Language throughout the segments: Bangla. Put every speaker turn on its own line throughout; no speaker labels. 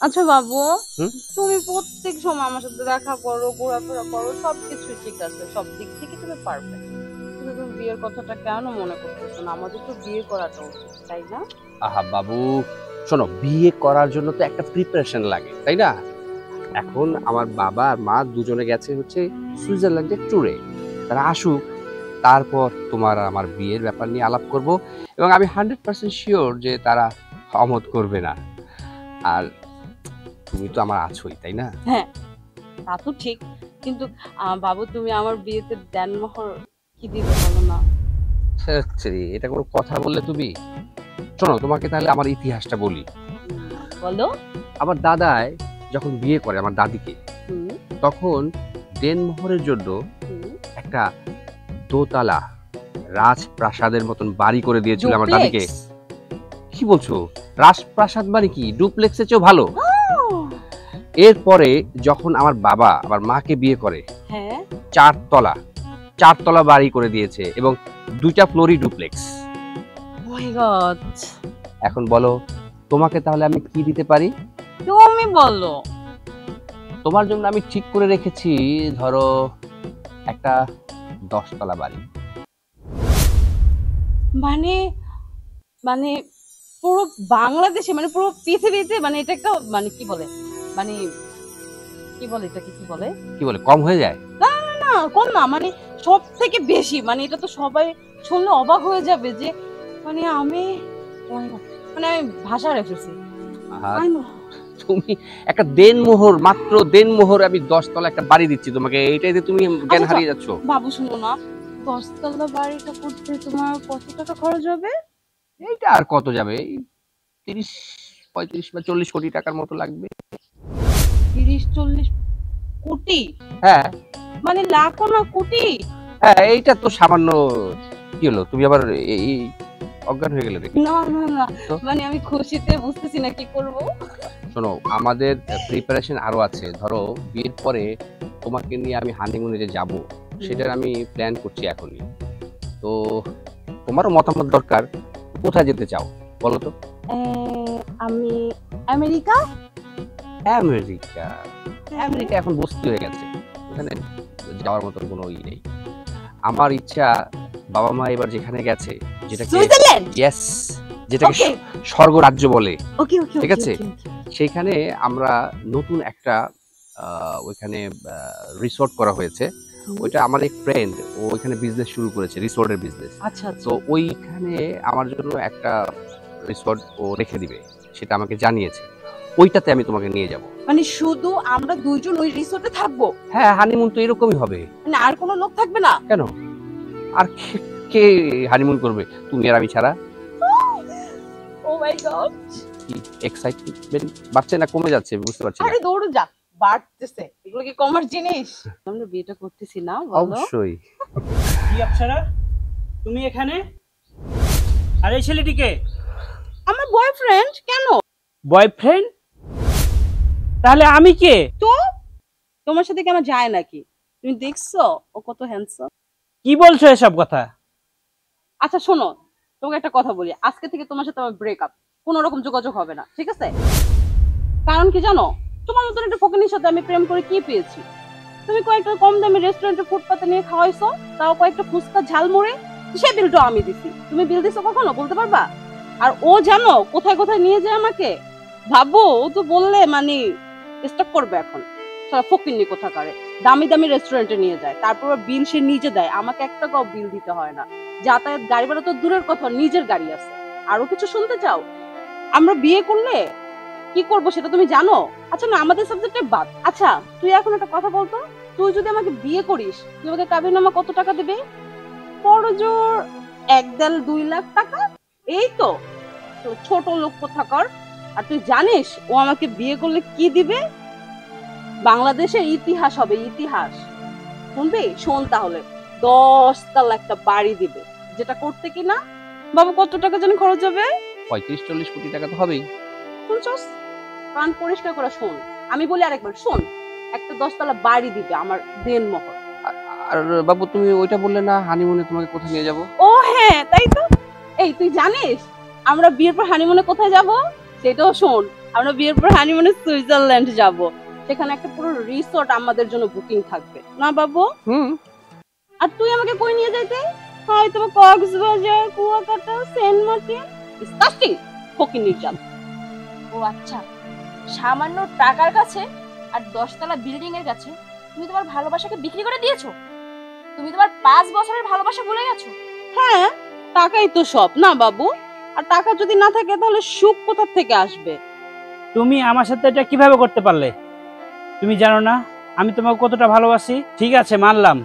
আচ্ছা বাবু,
হুম?
তুমি প্রত্যেক সময় আমার সাথে দেখা করো, ঘোরাফেরা করো, সবকিছু ঠিক আছে, সব দিক থেকে তুমি পারবে, কিন্তু তুমি বিয়ের কথাটা কেন মনে করতেছো না? আমাদের তো বিয়ে করাটা উচিত, তাই না?
আহা বাবু, শোনো, বিয়ে করার জন্য তো একটা প্রিপারেশন লাগে, তাই না? এখন আমার বাবা আর মা দুজনে গেছে হচ্ছে সুইজারল্যান্ডের ট্যুরে। তারা আসুক, তারপর তোমার আর আমার বিয়ের ব্যাপার নিয়ে আলাপ করব, এবং আমি 100% শিওর যে তারা অমত করবে না। আর তুমি তো আমার আছোই, তাই না?
হ্যাঁ, তা তো ঠিক, কিন্তু বাবু তুমি আমার বিয়েতে দেনমোহর কি দিবে বলো না?
আচ্ছা, এটা কোনো কথা বললে তুমি? শোনো, তোমাকে তাহলে আমার ইতিহাসটা বলি।
বলো।
আমার দাদাই যখন বিয়ে করে আমার দাদিকে,
হুম।
তখন দেনমোহরের জন্য
হুম।
একটা দোতলা রাজপ্রাসাদের মতন বাড়ি করে দিয়েছিল আমার দাদিকে।
ডুপ্লেক্স?
কি বলছো? রাজপ্রাসাদ মানে কি ডুপ্লেক্সের চেয়েও ভালো?
আহ!
এরপরে যখন আমার বাবা আমার মাকে বিয়ে করে,
হ্যাঁ।
চারতলা চারতলা বাড়ি করে দিয়েছে, এবং 2টা ফ্লোরই ডুপ্লেক্স।
মাই গড,
এখন বলো, তোমাকে তাহলে আমি কি দিতে পারি?
তুমি বলো।
তোমার জন্য আমি ঠিক করে রেখেছি, ধরো একটা 10তলা বাড়ি।
মানে মানে পুরো বাংলাদেশে, মানে পুরো পৃথিবীতে, মানে এটা একটা, মানে কি বলে, মানে কি বলে, এটাকে কি বলে?
কি বলে, কম হয়ে যায়?
না না না, কম না, মানে সব থেকে বেশি, মানে এটা তো সবাই শুনলে অবাক হয়ে যাবে যে, মানে আমি, oh my God, মানে আমি ভাষা রেখেছি।
আহা, তুমি একটা দেনমোহর, মাত্র দেনমোহর আমি 10তলা একটা বাড়ি দিচ্ছি তোমাকে, এইটাই যে তুমি জ্ঞান হারিয়ে যাচ্ছ।
বাবু শুনো না, 10 তলা বাড়িটা করতে তোমার কত টাকা খরচ হবে?
এইটা আর কত যাবে, 30, 35 বা 40 কোটি টাকার মতো লাগবে।
30-40 কোটি?
হ্যাঁ
মানে লাখও না, কোটি?
হ্যাঁ, এইটা তো সামান্য। কি হলো, তুমি আবার এই অজ্ঞান হয়ে গেলে দেখি?
না না না,
তো
মানে আমি খুশিতে বুঝতেছি না কি করব।
শোনো, আমাদের প্রিপারেশন আরো আছে। ধরো বিয়ের পরে তোমাকে নিয়ে আমি হানিমুনে যে যাব, সেটার আমি প্ল্যান করছি এখনই। তো তোমারও মতামত দরকার, কোথায় যেতে চাও বলো তো?
আমি আমেরিকা।
আমেরিকা? আমেরিকা এখন বস্তি হয়ে গেছে, ওখানে যাওয়ার মতো কোনো ই নেই। আমার ইচ্ছা, বাবা মা এবার যেখানে গেছে, যেটাকে
সুইজারল্যান্ড।
ইয়েস, যেটাকে
ওকে
স্বর্গ রাজ্য বলে,
ওকে ওকে,
ঠিক আছে? সেখানে আমরা নতুন একটা ওইখানে রিসোর্ট করা হয়েছে। ওইটা আমার এক ফ্রেন্ড, ও ওইখানে বিজনেস শুরু করেছে, রিসোর্টের বিজনেস।
আচ্ছা আচ্ছা।
তো ওইখানে আমার জন্য একটা রিসোর্ট ও রেখে দিবে, সেটা আমাকে জানিয়েছে। ওইটাতে আমি তোমাকে নিয়ে যাব।
মানে শুধু আমরা দুইজন ওই রিসোর্টে থাকবো?
হ্যাঁ, হানিমুন তো এরকমই হবে।
মানে আর কোনো লোক থাকবে না?
কেন? আর কে হানিমুন করবে, তুমি আর আমি ছাড়া?
ও মাই গড,
কি এক্সাইটমেন্ট বাড়ছে না কমে যাচ্ছে বুঝতে পারছি না।
আরে দৌড় যা, বাড়তেছে। এগুলো কি কমার জিনিস? আমরা বিয়েটা করতেছি না, বলো?
অবশ্যই।
কি অপ্সরা, তুমি এখানে? আর এই ছেলেটিকে?
আমার বয়ফ্রেন্ড। কেন?
বয়ফ্রেন্ড? তাহলে আমি কে?
তো তোমার সাথে কি আমার যায় নাকি? তুমি দেখছো ও কত হ্যান্ডসাম?
কি বলছো এসব কথা?
আচ্ছা শোনো, তোমাকে একটা কথা বলি, আজকে থেকে তোমার সাথে আমার ব্রেকআপ, কোনো রকম যোগাযোগ হবে না, ঠিক আছে? কারণ কি জানো, তোমার মতন একটা ফকিনীর সাথে আমি প্রেম করে কি পেয়েছি? তুমি কয়েকটা কম দামি রেস্টুরেন্টে ফুটপাতে নিয়ে খাওয়াইছো, তাও কয়েকটা ফুচকা ঝালমুড়ি, সে বিলটাও আমি দিছি। তুমি বিল দিছো কখনো, বলতে পারবা? আর ও জানো কোথায় কোথায় নিয়ে যায় আমাকে? ভাবো, ও তো বললে মানে স্টক করবে এখন। সারা ফকিন্নি কোথাকারে দামি দামি রেস্টুরেন্টে নিয়ে যায়, তারপর বিল সে নিজে দেয়, আমাকে একটা টাকাও বিল দিতে হয় না। যাতায়াত গাড়ি ভাড়া তো দূরের কথা, নিজের গাড়ি আছে। আরো কিছু শুনতে চাও? আমরা বিয়ে করলে কি করব সেটা তুমি জানো? আচ্ছা না, আমাদের সাবজেক্টে বাদ। আচ্ছা তুই এখন একটা কথা বলতো, তুই যদি আমাকে বিয়ে করিস, তুই আমাকে কাবিননামা কত টাকা দিবি? বড়জোর 1-2 লাখ টাকা, এই তো। তো ছোট লোক কোথাকার। আর তুই জানিস ও আমাকে বিয়ে করলে কি দিবে? বাংলাদেশের ইতিহাস হবে, ইতিহাস। শুনবি? শোন তাহলে, 10তলা একটা বাড়ি দিবে, যেটা করতে কিনা বাবু কত টাকা জানি খরচ হবে?
35-40 কোটি টাকা তো হবেই।
শুনছস? কান পরিষ্কার করে শোন, আমি বলি আরেকবার শোন, একটা 10তলা বাড়ি দিবে আমার দেনমোহর।
আর বাবু, তুমি ওইটা বললে না হানিমুনে তোমাকে কোথায় নিয়ে যাব?
ও হ্যাঁ, তাই তো। এই তুই জানিস আমরা বিয়ের পর হানিমুনে কোথায় যাব? সেটাও শোন। আমরা বিয়ের পর হানিমুনে সুইজারল্যান্ড যাব। সেখানে একটা পুরো রিসোর্ট আমাদের জন্য বুকিং থাকবে না বাবু? আর তুই আমাকে কই নিয়ে যাইতে? হয়তো Cox's Bazar, Kuakata, Saint Martin. Disgusting, ফকিন্নির জাত।
ও আচ্ছা, সামান্য টাকার কাছে আর 10 তলা বিল্ডিং এর কাছে তুমি তোমার ভালোবাসাকে বিক্রি করে দিয়েছো? তুমি তোমার 5 বছরের ভালোবাসা ভুলে গেছো?
হ্যাঁ, টাকাই তো সব না বাবু। আর টাকা যদি না থাকে তাহলে সুখ কোথা থেকে আসবে?
তুমি আমার সাথে এটা কিভাবে করতে পারলে? তুমি জানো না আমি তোমাকে কতটা ভালোবাসি? ঠিক আছে, মানলাম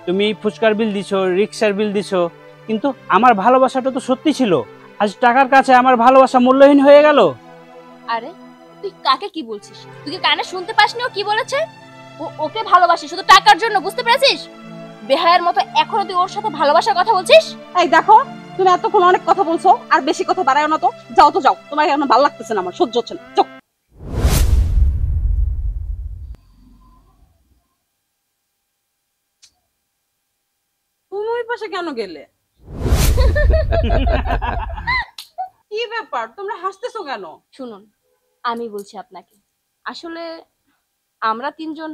তুমি ফুচকার বিল দিছো, রিক্সার বিল দিছো, কিন্তু আমার ভালোবাসাটা তো সত্যি ছিল। আজ টাকার কাছে আমার ভালোবাসা মূল্যহীন হয়ে গেল।
আরে তুই কাকে কি বলছিস? তুই কি কানে শুনতে পাসনি ও কি বলেছে? ও ওকে ভালোবাসে শুধু টাকার জন্য, বুঝতে পেরেছিস? বেহায়ার মতো এখনো তুই ওর সাথে ভালোবাসার কথা বলছিস?
এই দেখো, তুমি এতক্ষণ অনেক কথা বলছো, আর বেশি কথা বাড়ায়ো না তো। যাও তো যাও, তোমার এখন ভালো লাগতেছে না, আমার সহ্য হচ্ছে না। যাও। তুমি ওই পাশে কেন গেলে? কি ব্যাপার, তোমরা হাসতেছো কেন?
শুনুন, আমি বলছি আপনাকে, আসলে আমরা 3জন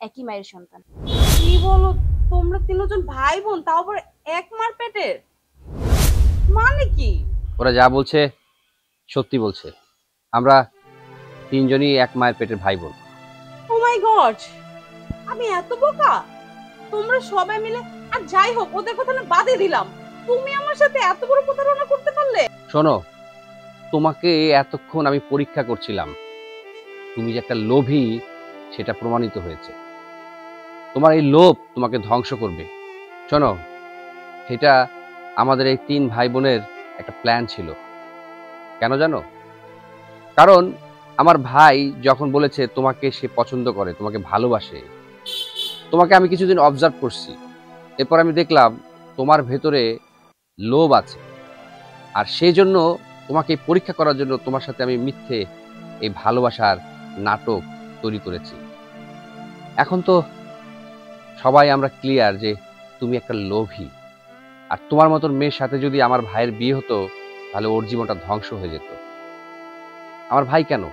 একই মায়ের সন্তান।
কি বলো? তোমরা তিনজন ভাই বোন, তাও আবার এক মার পেটের? মানে কি?
ওরা যা বলছে সত্যি বলছে। আমরা তিনজনই এক মায়ের পেটের ভাই বোন।
ও মাই গড, আমি এত বোকা? তোমরা সবাই মিলে, আর যাই হোক ওদের কথা না বাদই দিলাম, তুমি আমার সাথে এত বড় প্রতারণা করতে পারলে?
শোনো, তোমাকে এতক্ষণ আমি পরীক্ষা করছিলাম, তুমি যে একটা লোভী সেটা প্রমাণিত হয়েছে। তোমার এই লোভ তোমাকে ধ্বংস করবে। শোনো, এটা আমাদের এই 3 ভাই বোনের একটা প্ল্যান ছিল। কেন জানো? কারণ আমার ভাই যখন বলেছে তোমাকে সে পছন্দ করে, তোমাকে ভালোবাসে, তোমাকে আমি কিছুদিন অবজার্ভ করছি। এরপর আমি দেখলাম তোমার ভেতরে লোভ আছে, আর সেই জন্য তোমাকে পরীক্ষা করার জন্য তোমার সাথে আমি মিথ্যে এই ভালোবাসার নাটক তৈরি করেছি। এখন তো সবাই আমরা ক্লিয়ার যে তুমি একটা লোভী। আর তোমার মতন মেয়ের সাথে যদি আমার ভাইয়ের বিয়ে হতো তাহলে ওর জীবনটা ধ্বংস হয়ে যেত। আমার ভাই কেন,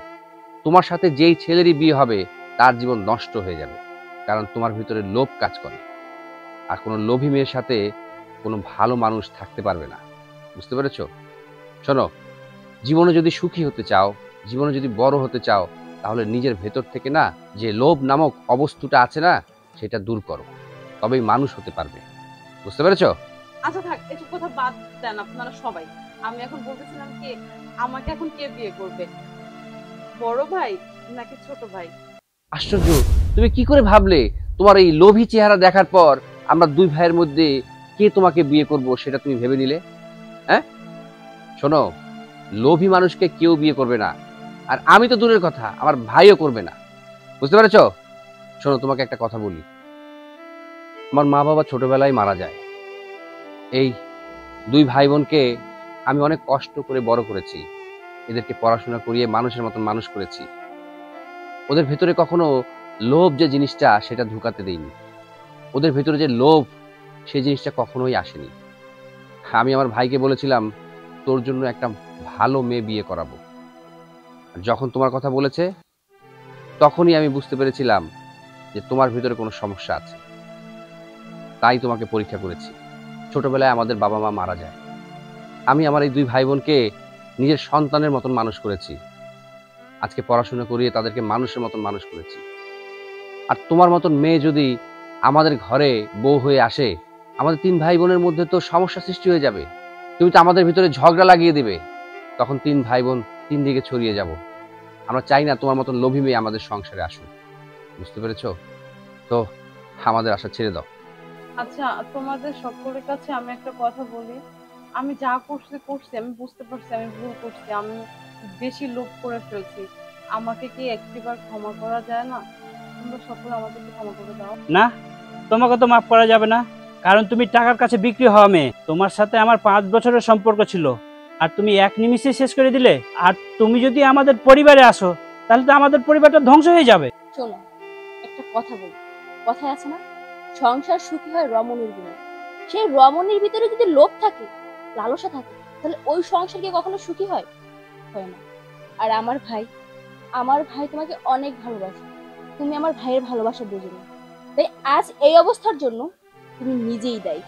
তোমার সাথে যেই ছেলেরই বিয়ে হবে তার জীবন নষ্ট হয়ে যাবে, কারণ তোমার ভিতরে লোভ কাজ করে। আর কোনো লোভী মেয়ের সাথে কোনো ভালো মানুষ থাকতে পারবে না, বুঝতে পেরেছো? শোনো, জীবনে যদি সুখী হতে চাও, জীবনে যদি বড় হতে চাও, তাহলে নিজের ভেতর থেকে না যে লোভ নামক অবস্থাটা আছে না, সেটা দূর করো, তবেই মানুষ হতে পারবে, বুঝতে পেরেছো?
আচ্ছা থাক, এসব কথা বাদ দেন আপনারা সবাই। আমি এখন বলতেছিলাম কি, আমাকে এখন কে বিয়ে করবে, বড় ভাই নাকি ছোট ভাই?
আশ্চর্য, তুমি কি করে ভাবলে? তোমার এই লোভী চেহারা দেখার পর আমরা 2 ভাইয়ের মধ্যে কে তোমাকে বিয়ে করব সেটা তুমি ভেবে নিলে? হ্যাঁ, শোনো, লোভী মানুষকে কেউ বিয়ে করবে না, আর আমি তো দূরের কথা, আমার ভাইও করবে না, বুঝতে পেরেছো? শোনো, তোমাকে একটা কথা বলি, আমার মা বাবা ছোটবেলায় মারা যায়। এই 2 ভাই বোনকে আমি অনেক কষ্ট করে বড় করেছি, এদেরকে পড়াশোনা করিয়ে মানুষের মতন মানুষ করেছি। ওদের ভেতরে কখনো লোভ যে জিনিসটা সেটা ঢুকাতে দেইনি। ওদের ভেতরে যে লোভ সেই জিনিসটা কখনোই আসেনি। আমি আমার ভাইকে বলেছিলাম তোর জন্য একটা ভালো মেয়ে বিয়ে করাবো। আর যখন তোমার কথা বলেছে তখনই আমি বুঝতে পেরেছিলাম যে তোমার ভিতরে কোনো সমস্যা আছে, তাই তোমাকে পরীক্ষা করেছি। ছোটবেলায় আমাদের বাবা মা মারা যায়, আমি আমার এই 2 ভাই বোনকে নিজের সন্তানের মতন মানুষ করেছি, আজকে পড়াশোনা করিয়ে তাদেরকে মানুষের মতন মানুষ করেছি। আর তোমার মতন মেয়ে যদি আমাদের ঘরে বউ হয়ে আসে, আমাদের 3 ভাই বোনের মধ্যে তো সমস্যা সৃষ্টি হয়ে যাবে। তুমি তো আমাদের ভিতরে ঝগড়া লাগিয়ে দিবে, তখন 3 ভাই বোন 3 দিকে ছড়িয়ে যাব। আমরা চাই না তোমার মতন লোভী মেয়ে আমাদের সংসারে আসুক, বুঝতে পেরেছো? তো আমাদের আশা ছেড়ে দাও।
আচ্ছা, তোমাদের সকলের কাছে আমি একটা কথা বলি, আমি যা করছি আমি বুঝতে পারছি আমি ভুল করছি, আমি বেশি লোভ করে ফেলছি। আমাকে কি একটিবার ক্ষমা করা যায় না? তোমরা সকলে আমাকে একটু ক্ষমা করে দাও।
না, তোমাকে তো মাফ করা যাবে না, কারণ তুমি টাকার কাছে বিক্রি হওয়া মেয়ে। তোমার সাথে আমার 5 বছরের সম্পর্ক ছিল, আর তুমি এক নিমিষে শেষ করে দিলে। আর তুমি যদি আমাদের পরিবারে আসো তাহলে তো আমাদের পরিবারটা ধ্বংস হয়ে যাবে।
শোনো, একটা কথা বলি, কথায় আছে না, সংসার সুখী হয় রমণীর গুণে। সেই রমণীর ভিতরে যদি লোভ থাকে, লালসা থাকে, তাহলে ওই সংসার কি কখনো সুখী হয়? হয় না। আর আমার ভাই আমার ভাই তোমাকে অনেক ভালোবাসে, তুমি আমার ভাইয়ের ভালোবাসা বুঝো না, তাই আজ এই অবস্থার জন্য তুমি নিজেই দায়ী।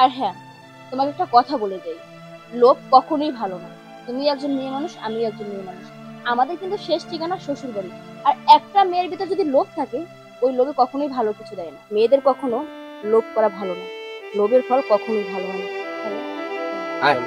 আর হ্যাঁ, তোমাকে একটা কথা বলে যাই, লোভ কখনোই ভালো না। তুমি একজন মেয়ে মানুষ, আমি একজন মেয়ে মানুষ, আমাদের কিন্তু শেষ ঠিকানা শ্বশুর বাড়ি। আর একটা মেয়ের ভিতর যদি লোভ থাকে, ওই লোভে কখনোই ভালো কিছু দেয় না। মেয়েদের কখনো লোভ করা ভালো না, লোভের ফল কখনোই ভালো হয় না।
আয়